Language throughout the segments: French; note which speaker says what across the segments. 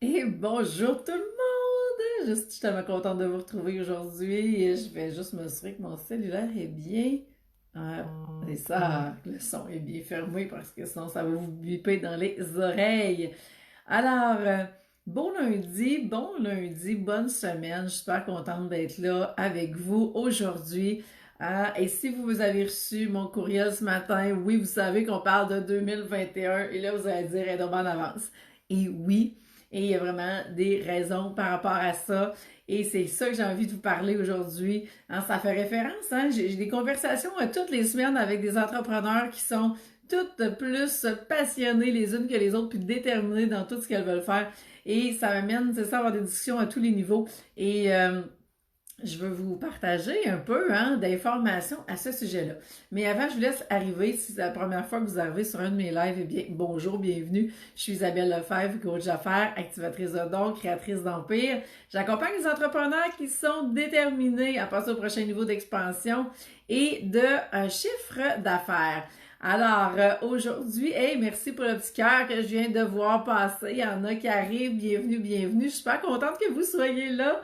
Speaker 1: Et bonjour tout le monde! Je suis tellement contente de vous retrouver aujourd'hui et je vais juste m'assurer que mon cellulaire est bien. Euh, c'est ça, le son est bien fermé parce que sinon ça va vous biper dans les oreilles. Alors, bon lundi, bonne semaine. Je suis super contente d'être là avec vous aujourd'hui. Et si vous avez reçu mon courriel ce matin, oui, vous savez qu'on parle de 2021 et là vous allez dire, elle est en avance. Et oui, et il y a vraiment des raisons par rapport à ça. Et c'est ça que j'ai envie de vous parler aujourd'hui. Hein, ça fait référence, hein? J'ai des conversations toutes les semaines avec des entrepreneurs qui sont toutes plus passionnées les unes que les autres, puis déterminées dans tout ce qu'elles veulent faire. Et ça m'amène, c'est ça, à avoir des discussions à tous les niveaux. Et je veux vous partager un peu d'informations à ce sujet-là. Mais avant, je vous laisse arriver. Si c'est la première fois que vous arrivez sur un de mes lives, eh bien, bonjour, bienvenue. Je suis Isabelle Lefebvre, coach d'affaires, activatrice de dons, créatrice d'empire. J'accompagne les entrepreneurs qui sont déterminés à passer au prochain niveau d'expansion et de chiffre d'affaires. Alors, aujourd'hui, hey, merci pour le petit cœur que je viens de voir passer. Il y en a qui arrivent. Bienvenue, bienvenue. Je suis super contente que vous soyez là.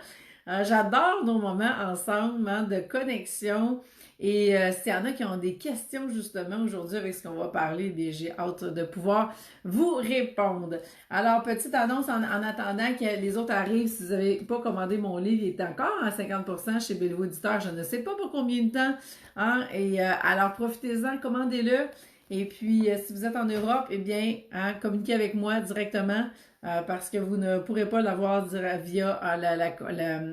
Speaker 1: J'adore nos moments ensemble de connexion. Et s'il y en a qui ont des questions justement aujourd'hui avec ce qu'on va parler, bien, j'ai hâte de pouvoir vous répondre. Alors, petite annonce en attendant que les autres arrivent. Si vous n'avez pas commandé mon livre, il est encore à 50% chez Bellevo Éditeur. Je ne sais pas pour combien de temps. Hein? Et alors, profitez-en, commandez-le. Et puis, si vous êtes en Europe, eh bien, communiquez avec moi directement parce que vous ne pourrez pas l'avoir via le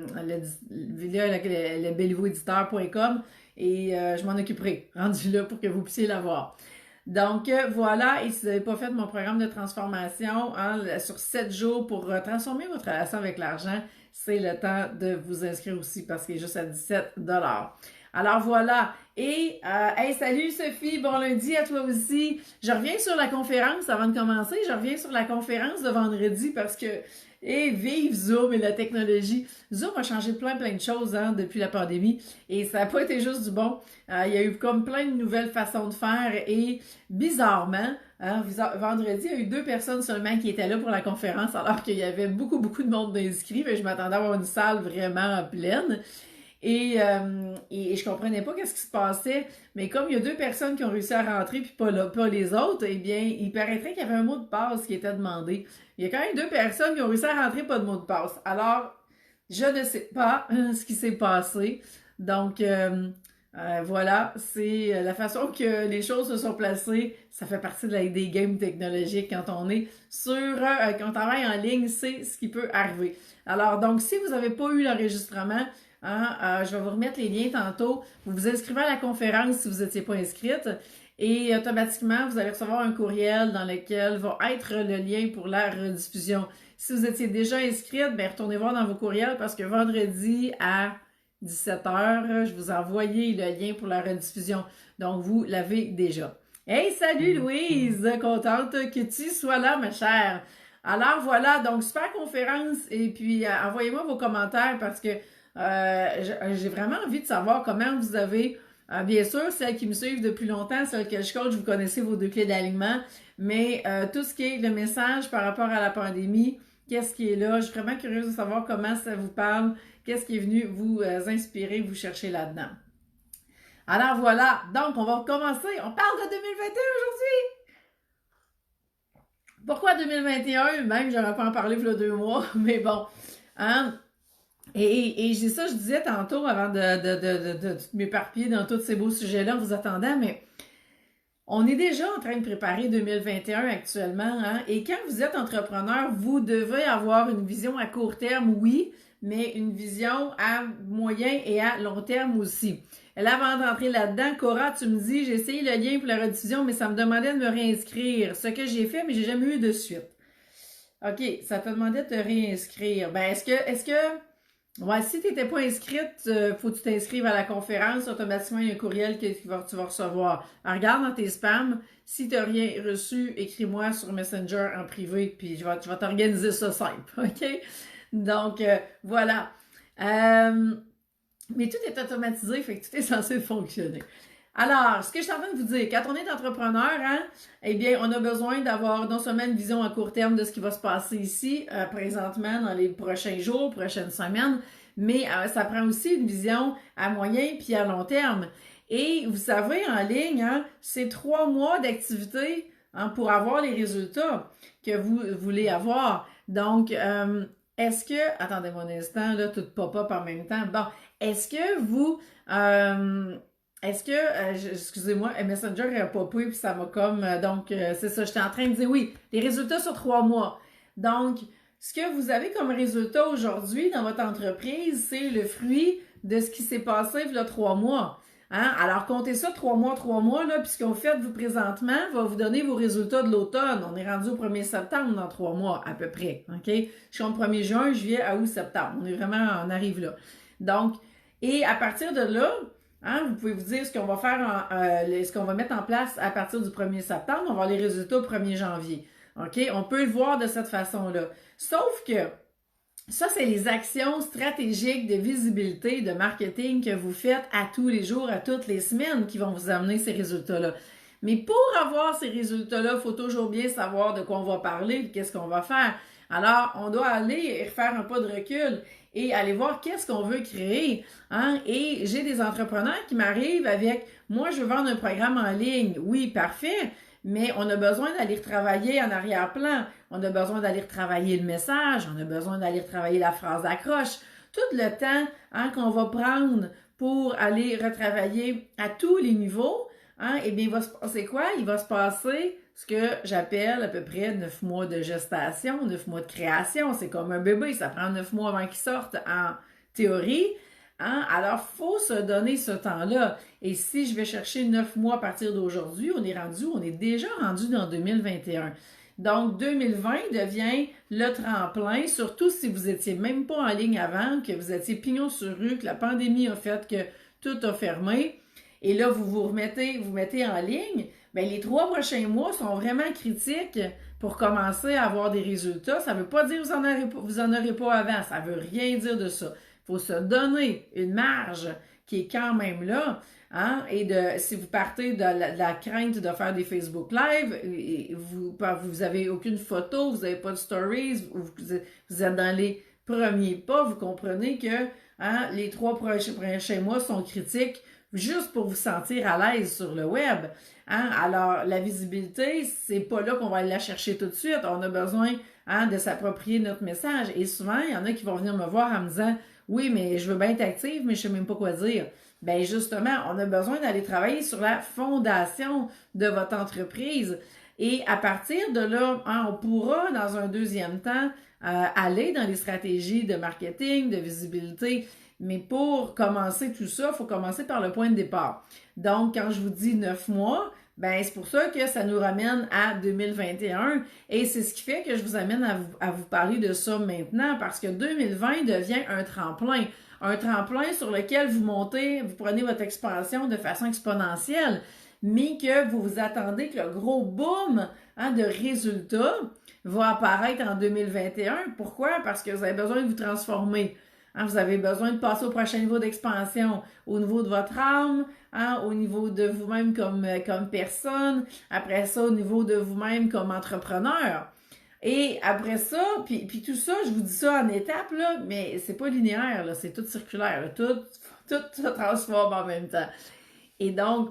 Speaker 1: bellevoéditeur.com et je m'en occuperai, rendu là, pour que vous puissiez l'avoir. Donc, voilà, et si vous n'avez pas fait mon programme de transformation sur 7 jours pour transformer votre relation avec l'argent, c'est le temps de vous inscrire aussi parce qu'il est juste à 17 $. Alors voilà. Et, hey, salut Sophie, bon lundi à toi aussi. Je reviens sur la conférence avant de commencer. Je reviens sur la conférence de vendredi parce que, vive Zoom et la technologie. Zoom a changé plein de choses depuis la pandémie et ça n'a pas été juste du bon. Il y a eu comme plein de nouvelles façons de faire et bizarrement, vendredi, il y a eu 2 personnes seulement qui étaient là pour la conférence alors qu'il y avait beaucoup, beaucoup de monde d'inscrits. Je m'attendais à avoir une salle vraiment pleine. Et je comprenais pas qu'est-ce qui se passait, mais comme il y a 2 personnes qui ont réussi à rentrer puis pas les autres, eh bien, il paraîtrait qu'il y avait un mot de passe qui était demandé. Il y a quand même 2 personnes qui ont réussi à rentrer, pas de mot de passe. Alors, je ne sais pas ce qui s'est passé. Donc, voilà, c'est la façon que les choses se sont placées. Ça fait partie des games technologiques quand on est quand on travaille en ligne, c'est ce qui peut arriver. Alors, donc, si vous n'avez pas eu l'enregistrement, je vais vous remettre les liens tantôt. Vous vous inscrivez à la conférence si vous n'étiez pas inscrite et automatiquement, vous allez recevoir un courriel dans lequel va être le lien pour la rediffusion. Si vous étiez déjà inscrite, bien, retournez voir dans vos courriels parce que vendredi à 17 h, je vous ai envoyé le lien pour la rediffusion. Donc, vous l'avez déjà. Hey, salut Louise! Contente que tu sois là, ma chère. Alors voilà, donc super conférence et puis envoyez-moi vos commentaires parce que j'ai vraiment envie de savoir comment vous avez, bien sûr, celles qui me suivent depuis longtemps, celles que je coach, vous connaissez vos 2 clés d'alignement, mais tout ce qui est le message par rapport à la pandémie, qu'est-ce qui est là, je suis vraiment curieuse de savoir comment ça vous parle, qu'est-ce qui est venu vous inspirer, vous chercher là-dedans. Alors voilà, donc on va commencer, on parle de 2021 aujourd'hui! Pourquoi 2021? Même, j'aurais pas en parlé il y a 2 mois, mais bon. Hein? Et c'est ça, je disais tantôt, avant de m'éparpiller dans tous ces beaux sujets-là en vous attendant, mais on est déjà en train de préparer 2021 actuellement, hein? Et quand vous êtes entrepreneur, vous devez avoir une vision à court terme, oui, mais une vision à moyen et à long terme aussi. Et là, avant d'entrer là-dedans, Cora, tu me dis, j'ai essayé le lien pour la rediffusion, mais ça me demandait de me réinscrire. Ce que j'ai fait, mais j'ai jamais eu de suite. OK, ça te demandait de te réinscrire. Ben, est-ce que ouais, si tu n'étais pas inscrite, faut que tu t'inscrives à la conférence. Automatiquement, il y a un courriel que tu vas recevoir. Alors, regarde dans tes spams. Si tu n'as rien reçu, écris-moi sur Messenger en privé, puis je vais t'organiser ça simple. OK? Donc, voilà. Mais tout est automatisé, fait que tout est censé fonctionner. Alors, ce que je suis en train de vous dire, quand on est entrepreneur, hein, eh bien, on a besoin d'avoir non seulement une vision à court terme de ce qui va se passer ici, présentement, dans les prochains jours, prochaines semaines, mais ça prend aussi une vision à moyen puis à long terme. Et vous savez, en ligne, hein, c'est 3 mois d'activité hein, pour avoir les résultats que vous voulez avoir. Donc, est-ce que, attendez-moi un instant, là, tout pop-up en même temps. Bon, est-ce que vous, excusez-moi, Messenger a popé puis ça m'a comme, c'est ça, j'étais en train de dire oui, les résultats sur 3 mois. Donc, ce que vous avez comme résultat aujourd'hui dans votre entreprise, c'est le fruit de ce qui s'est passé il y a 3 mois. Hein? Alors, comptez ça 3 mois, là, puis ce que vous faites vous présentement va vous donner vos résultats de l'automne. On est rendu au 1er septembre dans 3 mois, à peu près. OK? Je compte 1er juin, juillet, à août, septembre. On arrive là. Donc, et à partir de là, hein, vous pouvez vous dire ce qu'on va faire, ce qu'on va mettre en place à partir du 1er septembre. On va avoir les résultats au 1er janvier. OK? On peut le voir de cette façon-là. Sauf que ça, c'est les actions stratégiques de visibilité, de marketing que vous faites à tous les jours, à toutes les semaines qui vont vous amener ces résultats-là. Mais pour avoir ces résultats-là, il faut toujours bien savoir de quoi on va parler, qu'est-ce qu'on va faire. Alors, on doit aller faire un pas de recul et aller voir qu'est-ce qu'on veut créer. Hein? Et j'ai des entrepreneurs qui m'arrivent avec « Moi, je veux vendre un programme en ligne. » Oui, parfait. Mais on a besoin d'aller retravailler en arrière-plan. On a besoin d'aller retravailler le message. On a besoin d'aller retravailler la phrase d'accroche. Tout le temps hein, qu'on va prendre pour aller retravailler à tous les niveaux, hein, eh bien, il va se passer quoi? Il va se passer ce que j'appelle à peu près 9 mois de gestation, 9 mois de création. C'est comme un bébé, ça prend 9 mois avant qu'il sorte en théorie. Hein? Alors, il faut se donner ce temps-là. Et si je vais chercher 9 mois à partir d'aujourd'hui, on est déjà rendu dans 2021. Donc, 2020 devient le tremplin, surtout si vous étiez même pas en ligne avant, que vous étiez pignon sur rue, que la pandémie a fait que tout a fermé. Et là, vous mettez en ligne. Bien, les 3 prochains mois sont vraiment critiques pour commencer à avoir des résultats. Ça ne veut pas dire que vous en aurez pas avant. Ça ne veut rien dire de ça. Il faut se donner une marge qui est quand même là. Hein? Et si vous partez de la crainte de faire des Facebook Live, et vous avez aucune photo, vous n'avez pas de stories, vous êtes dans les premiers pas, vous comprenez que hein, les 3 prochains mois sont critiques juste pour vous sentir à l'aise sur le web. Hein? Alors, la visibilité, c'est pas là qu'on va aller la chercher tout de suite. On a besoin hein, de s'approprier notre message. Et souvent, il y en a qui vont venir me voir en me disant « Oui, mais je veux bien être active, mais je sais même pas quoi dire. » Bien, justement, on a besoin d'aller travailler sur la fondation de votre entreprise. Et à partir de là, hein, on pourra, dans un deuxième temps, aller dans les stratégies de marketing, de visibilité. Mais pour commencer tout ça, il faut commencer par le point de départ. Donc, quand je vous dis 9 mois, ben c'est pour ça que ça nous ramène à 2021 et c'est ce qui fait que je vous amène à vous parler de ça maintenant parce que 2020 devient un tremplin sur lequel vous montez, vous prenez votre expansion de façon exponentielle, mais que vous vous attendez que le gros boom hein, de résultats va apparaître en 2021. Pourquoi? Parce que vous avez besoin de vous transformer. Hein, vous avez besoin de passer au prochain niveau d'expansion, au niveau de votre âme, hein, au niveau de vous-même comme personne, après ça, au niveau de vous-même comme entrepreneur. Et après ça, puis tout ça, je vous dis ça en étapes, là, mais c'est pas linéaire, là, c'est tout circulaire, là, tout se transforme en même temps. Et donc,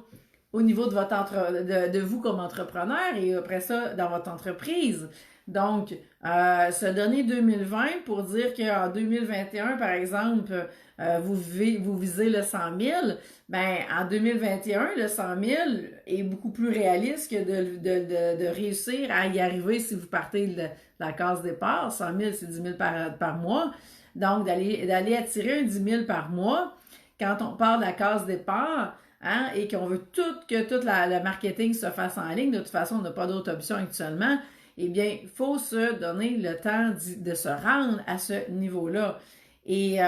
Speaker 1: au niveau de de vous comme entrepreneur et après ça, dans votre entreprise. Donc, se donner 2020 pour dire qu'en 2021, par exemple, vous visez le 100 000, ben en 2021, le 100 000 est beaucoup plus réaliste que de réussir à y arriver si vous partez de la case départ. 100 000, c'est 10 000 par mois. Donc, d'aller attirer un 10 000 par mois, quand on part de la case départ, hein, et qu'on veut que tout le marketing se fasse en ligne, de toute façon, on n'a pas d'autre option actuellement, eh bien, il faut se donner le temps de se rendre à ce niveau-là. Et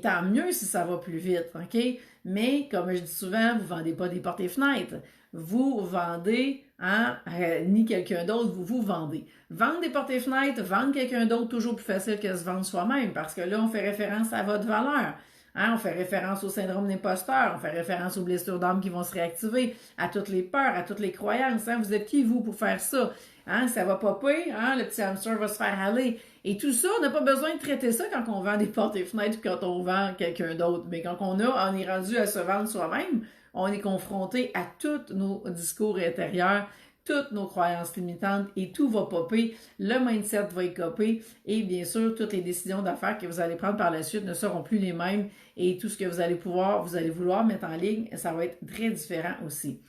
Speaker 1: tant mieux si ça va plus vite, OK? Mais, comme je dis souvent, vous ne vendez pas des portes et fenêtres. Vous vendez, hein, ni quelqu'un d'autre, vous vendez. Vendre des portes et fenêtres, vendre quelqu'un d'autre, toujours plus facile que se vendre soi-même, parce que là, on fait référence à votre valeur. Hein, on fait référence au syndrome d'imposteur, on fait référence aux blessures d'âme qui vont se réactiver, à toutes les peurs, à toutes les croyances. Hein, vous êtes qui, vous, pour faire ça? Hein, ça va popper, hein, le petit hamster va se faire aller. Et tout ça, on n'a pas besoin de traiter ça quand on vend des portes et fenêtres ou quand on vend quelqu'un d'autre. Mais quand on est rendu à se vendre soi-même, on est confronté à tous nos discours intérieurs, toutes nos croyances limitantes et tout va popper, le mindset va écoper et bien sûr, toutes les décisions d'affaires que vous allez prendre par la suite ne seront plus les mêmes et tout ce que vous allez vouloir mettre en ligne, ça va être très différent aussi.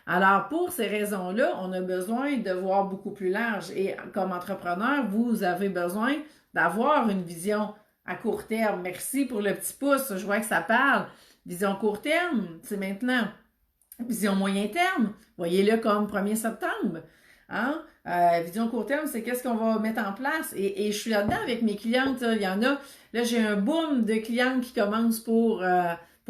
Speaker 1: Alors, pour ces raisons-là, on a besoin de voir beaucoup plus large et comme entrepreneur, vous avez besoin d'avoir une vision à court terme. Merci pour le petit pouce, je vois que ça parle. Vision court terme, c'est maintenant. Vision moyen terme, voyez-le comme 1er septembre. Hein? Vision court terme, c'est qu'est-ce qu'on va mettre en place. Et je suis là-dedans avec mes clientes. Il y en a, là j'ai un boom de clientes qui commencent pour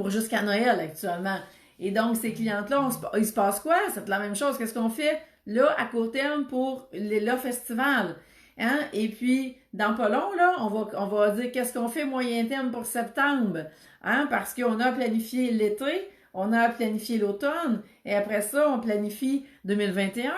Speaker 1: jusqu'à Noël actuellement. Et donc, ces clientes-là, il se passe quoi? C'est la même chose. Qu'est-ce qu'on fait là à court terme pour le festival? Hein? Et puis, dans pas long, là, on va dire qu'est-ce qu'on fait moyen terme pour septembre. Hein? Parce qu'on a planifié l'été, on a planifié l'automne, et après ça, on planifie 2021.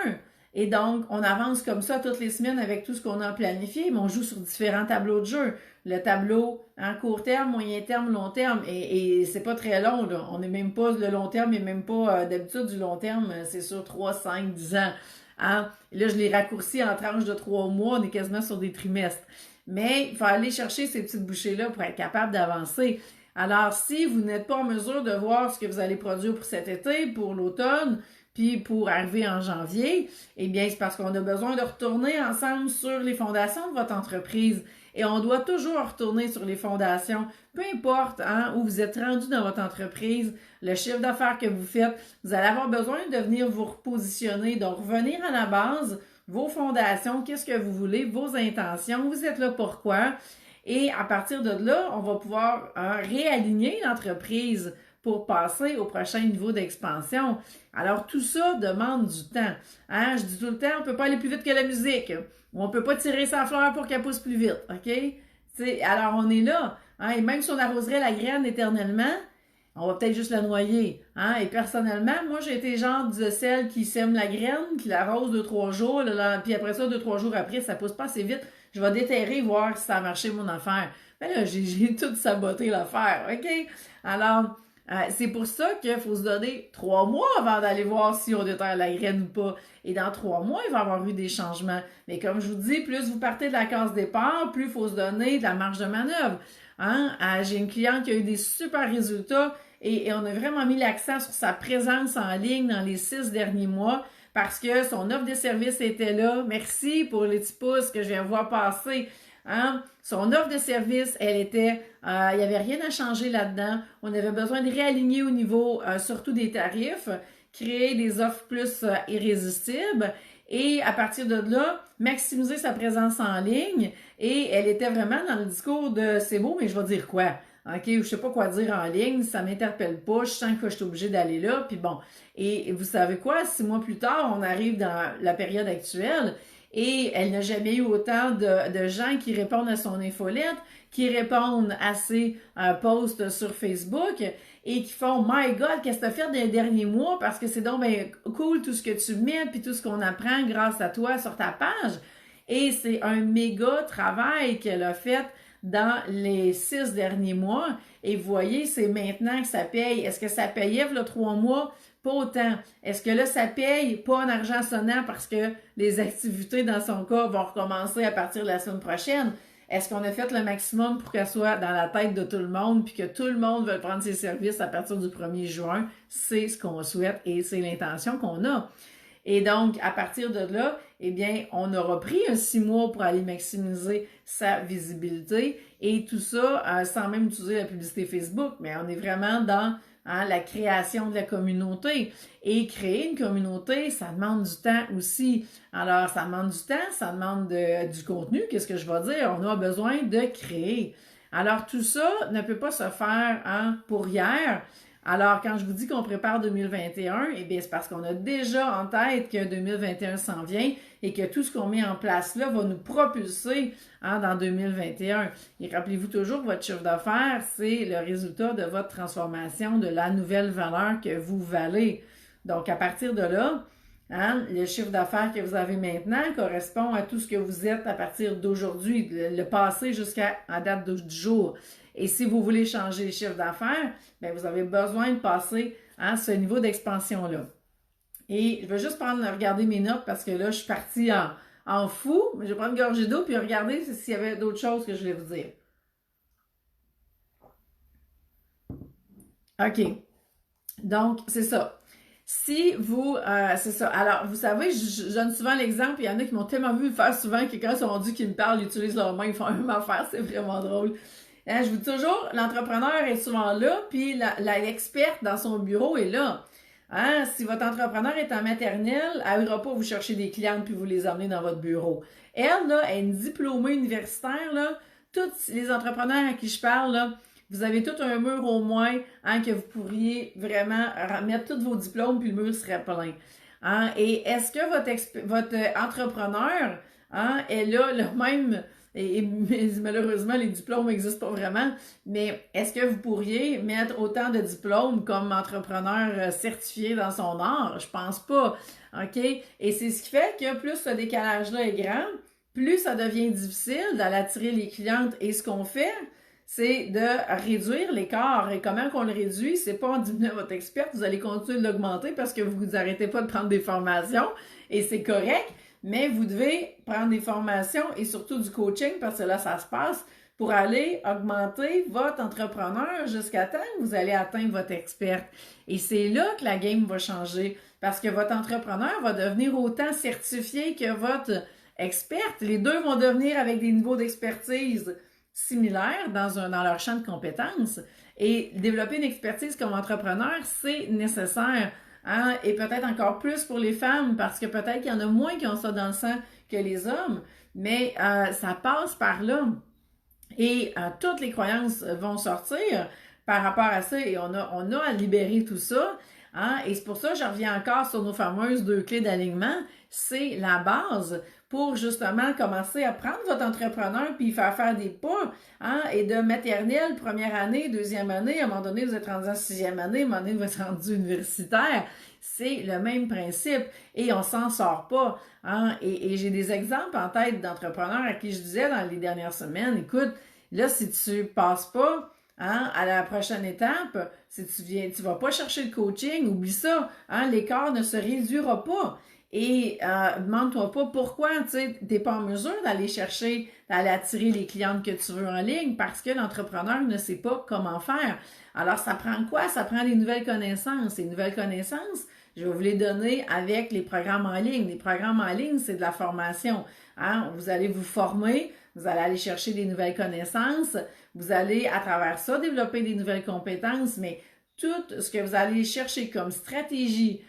Speaker 1: Et donc, on avance comme ça toutes les semaines avec tout ce qu'on a planifié, mais on joue sur différents tableaux de jeu. Le tableau en court terme, moyen terme, long terme, et c'est pas très long, là. On n'est même pas, le long terme n'est même pas, d'habitude, du long terme, c'est sur 3, 5, 10 ans. Hein? Là, je l'ai raccourci en tranches de 3 mois, on est quasiment sur des trimestres. Mais il faut aller chercher ces petites bouchées-là pour être capable d'avancer. Alors, si vous n'êtes pas en mesure de voir ce que vous allez produire pour cet été, pour l'automne, puis pour arriver en janvier, eh bien, c'est parce qu'on a besoin de retourner ensemble sur les fondations de votre entreprise. Et on doit toujours retourner sur les fondations, peu importe hein, où vous êtes rendu dans votre entreprise, le chiffre d'affaires que vous faites, vous allez avoir besoin de venir vous repositionner, donc revenir à la base, vos fondations, qu'est-ce que vous voulez, vos intentions, vous êtes là pourquoi. Et à partir de là, on va pouvoir réaligner l'entreprise pour passer au prochain niveau d'expansion. Alors, tout ça demande du temps. Hein? Je dis tout le temps, on ne peut pas aller plus vite que la musique. Ou on ne peut pas tirer sa fleur pour qu'elle pousse plus vite. OK? Alors, on est là. Hein? Et même si on arroserait la graine éternellement, on va peut-être juste la noyer. Hein? Et personnellement, moi, j'ai été genre de celle qui sème la graine, qui l'arrose 2-3 jours, puis après ça, 2-3 jours après, ça pousse pas assez vite. Je vais déterrer, voir si ça a marché mon affaire. Mais là, j'ai tout saboté l'affaire. OK? Alors, c'est pour ça qu'il faut se donner 3 mois avant d'aller voir si on déterre la graine ou pas. Et dans 3 mois, il va y avoir eu des changements. Mais comme je vous dis, plus vous partez de la case départ, plus il faut se donner de la marge de manœuvre. Hein? J'ai une cliente qui a eu des super résultats et on a vraiment mis l'accent sur sa présence en ligne dans les 6 derniers mois parce que son offre de service était là. Merci pour les petits pouces que je viens voir passer. Hein? Son offre de service, elle était, il n'y avait rien à changer là-dedans. On avait besoin de réaligner au niveau surtout des tarifs, créer des offres plus irrésistibles et à partir de là, maximiser sa présence en ligne. Et elle était vraiment dans le discours de c'est beau, mais je vais dire quoi? OK, je sais pas quoi dire en ligne, ça m'interpelle pas, je sens que je suis obligée d'aller là, puis bon. Et vous savez quoi? 6 mois plus tard, on arrive dans la période actuelle et elle n'a jamais eu autant de gens qui répondent à son infolette, qui répondent à ses posts sur Facebook et qui font « My God, qu'est-ce que tu as fait dans les derniers mois? Parce que c'est donc bien cool tout ce que tu mets puis tout ce qu'on apprend grâce à toi sur ta page. » Et c'est un méga travail qu'elle a fait dans les 6 derniers mois. Et vous voyez, c'est maintenant que ça paye. Est-ce que ça payait il y a 3 mois? Pas autant. Est-ce que là, ça paye? Pas en argent sonnant parce que les activités, dans son cas, vont recommencer à partir de la semaine prochaine. Est-ce qu'on a fait le maximum pour qu'elle soit dans la tête de tout le monde puis que tout le monde veuille prendre ses services à partir du 1er juin? C'est ce qu'on souhaite et c'est l'intention qu'on a. Et donc, à partir de là, eh bien, on aura pris 6 mois pour aller maximiser sa visibilité et tout ça sans même utiliser la publicité Facebook, mais on est vraiment dans la création de la communauté. Et créer une communauté, ça demande du temps aussi. Alors, ça demande du temps, ça demande du contenu. Qu'est-ce que je vais dire? On a besoin de créer. Alors, tout ça ne peut pas se faire pour hier. Alors, quand je vous dis qu'on prépare 2021, eh bien, c'est parce qu'on a déjà en tête que 2021 s'en vient et que tout ce qu'on met en place là va nous propulser dans 2021. Et rappelez-vous toujours que votre chiffre d'affaires, c'est le résultat de votre transformation, de la nouvelle valeur que vous valez. Donc, à partir de là, le chiffre d'affaires que vous avez maintenant correspond à tout ce que vous êtes à partir d'aujourd'hui, le passé jusqu'à la date du jour. Et si vous voulez changer le chiffre d'affaires, bien, vous avez besoin de passer à ce niveau d'expansion-là. Et je vais juste regarder mes notes parce que là, je suis partie en fou. Mais je vais prendre une gorgée d'eau puis regarder s'il y avait d'autres choses que je voulais vous dire. OK. Donc, c'est ça. Si vous, c'est ça. Alors, vous savez, je donne souvent l'exemple, il y en a qui m'ont tellement vu le faire souvent que quand ils sont rendus qu'ils me parlent, ils utilisent leurs mains, ils font la même affaire, c'est vraiment drôle. Je vous dis toujours, l'entrepreneur est souvent là, puis l'experte dans son bureau est là. Si votre entrepreneur est en maternelle, elle n'ira pas vous chercher des clientes puis vous les emmener dans votre bureau. Elle, là, elle est une diplômée universitaire, là. Tous les entrepreneurs à qui je parle, là, vous avez tout un mur au moins que vous pourriez vraiment mettre tous vos diplômes puis le mur serait plein. Et est-ce que votre entrepreneur est là le même... Et malheureusement, les diplômes n'existent pas vraiment, mais est-ce que vous pourriez mettre autant de diplômes comme entrepreneur certifié dans son art? Je pense pas, OK? Et c'est ce qui fait que plus ce décalage-là est grand, plus ça devient difficile d'aller attirer les clientes. Et ce qu'on fait, c'est de réduire l'écart. Et comment qu'on le réduit? C'est pas en diminuant votre expert, vous allez continuer de l'augmenter parce que vous n'arrêtez pas de prendre des formations, et c'est correct. Mais vous devez prendre des formations et surtout du coaching parce que là, ça se passe pour aller augmenter votre entrepreneur jusqu'à temps que vous allez atteindre votre experte. Et c'est là que la game va changer parce que votre entrepreneur va devenir autant certifié que votre experte. Les deux vont devenir avec des niveaux d'expertise similaires dans leur champ de compétences. Et développer une expertise comme entrepreneur, c'est nécessaire. Et peut-être encore plus pour les femmes, parce que peut-être qu'il y en a moins qui ont ça dans le sang que les hommes, mais ça passe par là. Et toutes les croyances vont sortir par rapport à ça, et on a à libérer tout ça. Et c'est pour ça que je reviens encore sur nos fameuses 2 clés d'alignement. C'est la base pour justement commencer à prendre votre entrepreneur puis faire des pas. Et de maternelle, première année, deuxième année, à un moment donné, vous êtes rendu en 6e année, à un moment donné, vous êtes rendu universitaire. C'est le même principe et on s'en sort pas. Et j'ai des exemples en tête d'entrepreneurs à qui je disais dans les dernières semaines, écoute, là, si tu passes pas à la prochaine étape, si tu vas pas chercher le coaching, oublie ça, l'écart ne se réduira pas. Et demande-toi pas pourquoi, tu n'es pas en mesure d'aller attirer les clientes que tu veux en ligne parce que l'entrepreneur ne sait pas comment faire. Alors, ça prend quoi? Ça prend des nouvelles connaissances. Et nouvelles connaissances, je vais vous les donner avec les programmes en ligne. Les programmes en ligne, c'est de la formation. Vous allez vous former, vous allez aller chercher des nouvelles connaissances, vous allez à travers ça développer des nouvelles compétences, mais tout ce que vous allez chercher comme stratégie,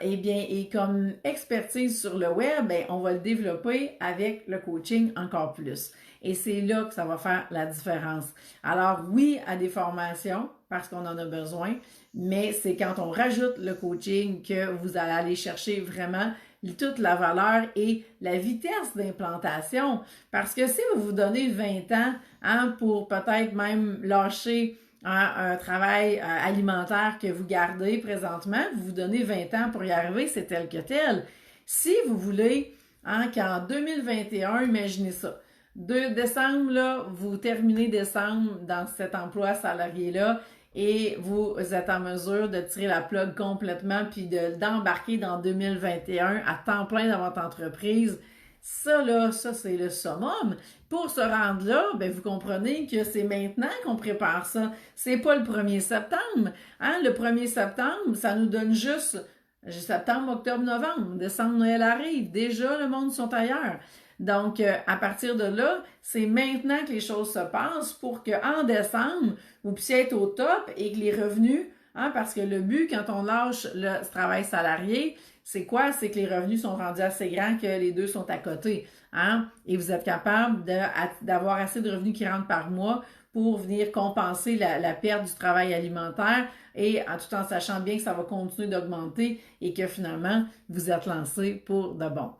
Speaker 1: et comme expertise sur le web, on va le développer avec le coaching encore plus. Et c'est là que ça va faire la différence. Alors oui, à des formations, parce qu'on en a besoin, mais c'est quand on rajoute le coaching que vous allez aller chercher vraiment toute la valeur et la vitesse d'implantation. Parce que si vous vous donnez 20 ans pour peut-être même lâcher un travail alimentaire que vous gardez présentement, vous vous donnez 20 ans pour y arriver, c'est tel que tel. Si vous voulez qu'en 2021, imaginez ça, 2 décembre, là, vous terminez décembre dans cet emploi salarié-là et vous êtes en mesure de tirer la plug complètement puis d'embarquer dans 2021 à temps plein dans votre entreprise. Ça, c'est le summum. Pour se rendre là, vous comprenez que c'est maintenant qu'on prépare ça. C'est pas le 1er septembre. Le 1er septembre, ça nous donne juste septembre, octobre, novembre. Décembre, Noël arrive. Déjà, le monde sont ailleurs. Donc, à partir de là, c'est maintenant que les choses se passent pour qu'en décembre, vous puissiez être au top et que les revenus, parce que le but, quand on lâche le travail salarié, c'est quoi? C'est que les revenus sont rendus assez grands que les deux sont à côté. Et vous êtes capable d'avoir assez de revenus qui rentrent par mois pour venir compenser la perte du travail alimentaire et tout en sachant bien que ça va continuer d'augmenter et que finalement, vous êtes lancé pour de bon.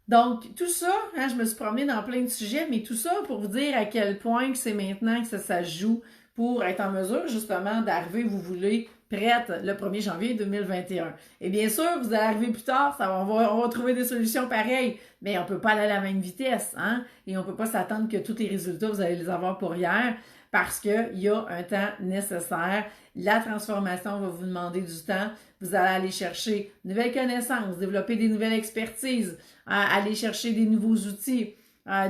Speaker 1: Donc, tout ça, je me suis promenée dans plein de sujets, mais tout ça pour vous dire à quel point que c'est maintenant que ça se joue pour être en mesure justement d'arriver, vous voulez, prête le 1er janvier 2021. Et bien sûr, vous allez arriver plus tard, on va trouver des solutions pareilles, mais on peut pas aller à la même vitesse, hein? Et on peut pas s'attendre que tous les résultats, vous allez les avoir pour hier, parce qu'il y a un temps nécessaire. La transformation va vous demander du temps. Vous allez aller chercher de nouvelles connaissances, développer des nouvelles expertises, aller chercher des nouveaux outils,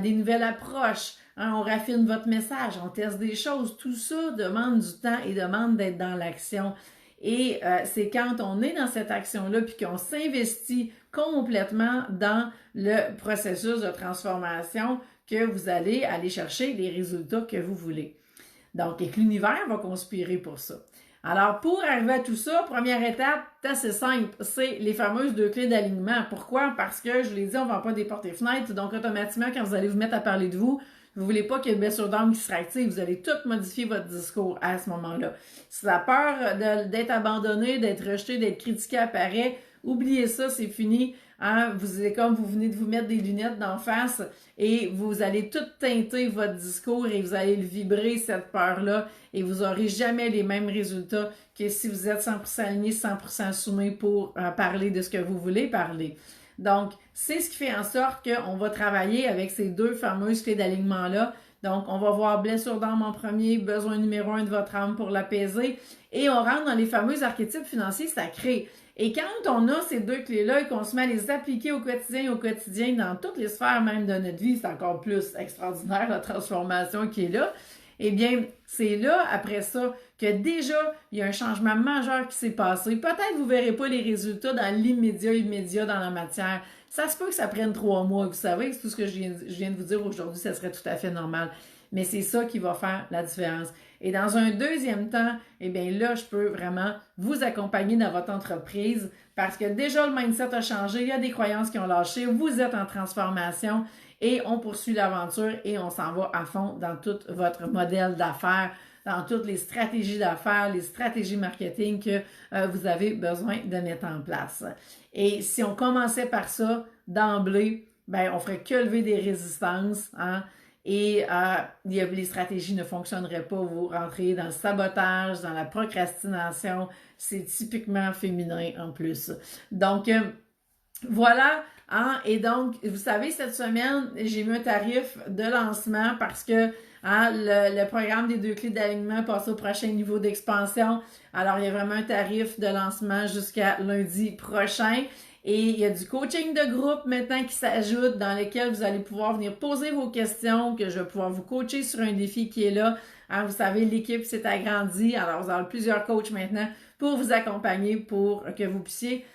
Speaker 1: des nouvelles approches. On raffine votre message, on teste des choses. Tout ça demande du temps et demande d'être dans l'action. Et c'est quand on est dans cette action-là puis qu'on s'investit complètement dans le processus de transformation que vous allez aller chercher les résultats que vous voulez. Donc, et que l'univers va conspirer pour ça. Alors, pour arriver à tout ça, première étape, c'est assez simple, c'est les fameuses 2 clés d'alignement. Pourquoi? Parce que, je l'ai dit, on ne vend pas des portes et fenêtres, donc automatiquement, quand vous allez vous mettre à parler de vous ne voulez pas qu'il y ait une blessure d'âme qui sera active, vous allez tout modifier votre discours à ce moment-là. Si la peur d'être abandonné, d'être rejeté, d'être critiqué apparaît, oubliez ça, c'est fini. Hein? Comme vous venez de vous mettre des lunettes d'en face et vous allez tout teinter votre discours et vous allez le vibrer, cette peur-là, et vous n'aurez jamais les mêmes résultats que si vous êtes 100% aligné, 100% soumis pour parler de ce que vous voulez parler. Donc, c'est ce qui fait en sorte qu'on va travailler avec ces 2 fameuses clés d'alignement-là. Donc, on va voir blessure d'âme en premier, besoin numéro 1 de votre âme pour l'apaiser. Et on rentre dans les fameux archétypes financiers sacrés. Et quand on a ces 2 clés-là et qu'on se met à les appliquer au quotidien, dans toutes les sphères même de notre vie, c'est encore plus extraordinaire la transformation qui est là. Eh bien, c'est là, après ça, que déjà, il y a un changement majeur qui s'est passé. Peut-être que vous ne verrez pas les résultats dans l'immédiat dans la matière. Ça se peut que ça prenne 3 mois. Vous savez, c'est tout ce que je viens de vous dire aujourd'hui, ça serait tout à fait normal. Mais c'est ça qui va faire la différence. Et dans un deuxième temps, eh bien là, je peux vraiment vous accompagner dans votre entreprise parce que déjà, le mindset a changé, il y a des croyances qui ont lâché, vous êtes en transformation et on poursuit l'aventure et on s'en va à fond dans tout votre modèle d'affaires, dans toutes les stratégies d'affaires, les stratégies marketing que vous avez besoin de mettre en place. Et si on commençait par ça, d'emblée, ben on ferait que lever des résistances, hein? Et les stratégies ne fonctionneraient pas, vous rentrez dans le sabotage, dans la procrastination, c'est typiquement féminin en plus. Donc, voilà, hein? Et donc, vous savez, cette semaine, j'ai mis un tarif de lancement parce que le programme des 2 clés d'alignement passe au prochain niveau d'expansion. Alors, il y a vraiment un tarif de lancement jusqu'à lundi prochain. Et il y a du coaching de groupe maintenant qui s'ajoute dans lequel vous allez pouvoir venir poser vos questions, que je vais pouvoir vous coacher sur un défi qui est là. Hein, vous savez, l'équipe s'est agrandie. Alors, vous avez plusieurs coachs maintenant pour vous accompagner pour que vous puissiez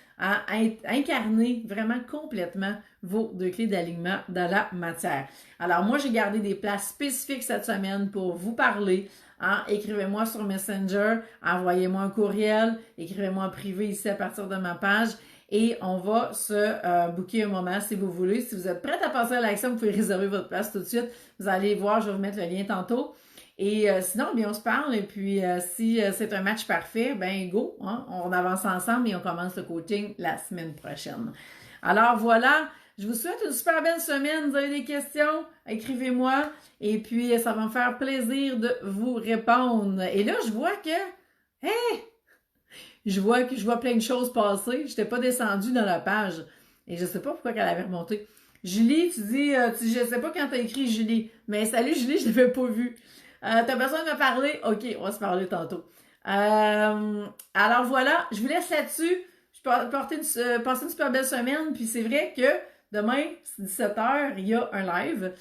Speaker 1: incarner vraiment complètement vos 2 clés d'alignement dans la matière. Alors, moi, j'ai gardé des places spécifiques cette semaine pour vous parler. Hein, écrivez-moi sur Messenger, envoyez-moi un courriel, écrivez-moi en privé ici à partir de ma page. Et on va se booker un moment si vous voulez. Si vous êtes prête à passer à l'action, vous pouvez réserver votre place tout de suite. Vous allez voir, je vais vous mettre le lien tantôt. Et sinon, bien, on se parle. Et puis, si c'est un match parfait, ben go, hein, on avance ensemble et on commence le coaching la semaine prochaine. Alors voilà, je vous souhaite une super belle semaine. Vous avez des questions, écrivez-moi. Et puis, ça va me faire plaisir de vous répondre. Et là, je vois que, hey! Je vois plein de choses passer. Je n'étais pas descendue dans la page. Et je ne sais pas pourquoi elle avait remonté. Julie, tu dis, je ne sais pas quand tu as écrit Julie. Mais salut Julie, je ne l'avais pas vu. Tu as besoin de me parler? OK, on va se parler tantôt. Alors voilà, je vous laisse là-dessus. Je vais passer une super belle semaine. Puis c'est vrai que demain, 17h, il y a un live.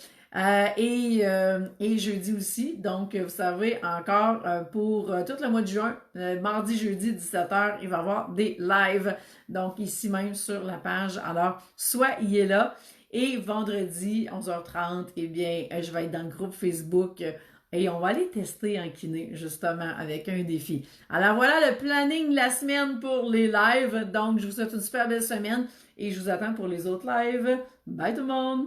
Speaker 1: Et jeudi aussi. Donc, vous savez, encore pour tout le mois de juin, mardi, jeudi, 17h, il va y avoir des lives. Donc, ici même sur la page. Alors, soyez là. Et vendredi, 11h30, eh bien, je vais être dans le groupe Facebook et on va aller tester en kiné, justement, avec un défi. Alors, voilà le planning de la semaine pour les lives. Donc, je vous souhaite une super belle semaine et je vous attends pour les autres lives. Bye tout le monde!